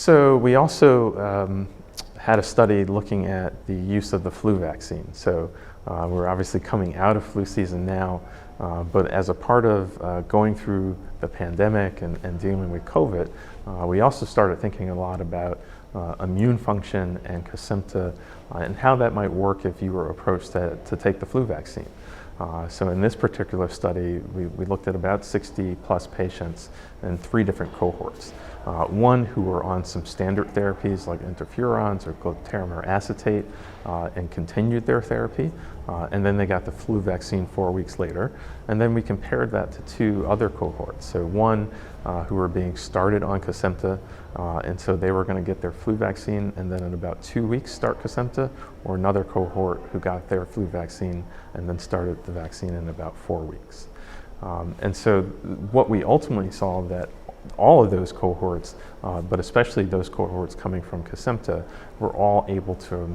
So we also had a study looking at the use of the flu vaccine. So we're obviously coming out of flu season now, but as a part of going through the pandemic and dealing with COVID, we also started thinking a lot about immune function and Kesimpta and how that might work if you were approached to take the flu vaccine. So in this particular study, we looked at about 60 plus patients in 3 different cohorts. One who were on some standard therapies like interferons or glutathione acetate and continued their therapy, and then they got the flu vaccine 4 weeks later. And then we compared that to 2 other cohorts. So one who were being started on Kesimpta, and so they were going to get their flu vaccine and then in about 2 weeks start Kesimpta, or another cohort who got their flu vaccine and then started the vaccine in about 4 weeks. And so what we ultimately saw that all of those cohorts, but especially those cohorts coming from Kesimpta, were all able to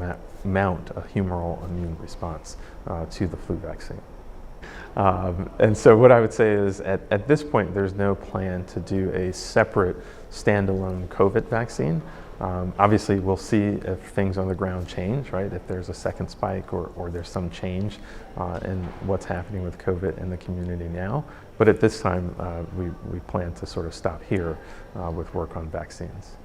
mount a humoral immune response to the flu vaccine. And so what I would say is at this point, there's no plan to do a separate standalone COVID vaccine. Obviously, we'll see if things on the ground change, right? If there's a second spike or there's some change in what's happening with COVID in the community now. But at this time, we plan to sort of stop here with work on vaccines.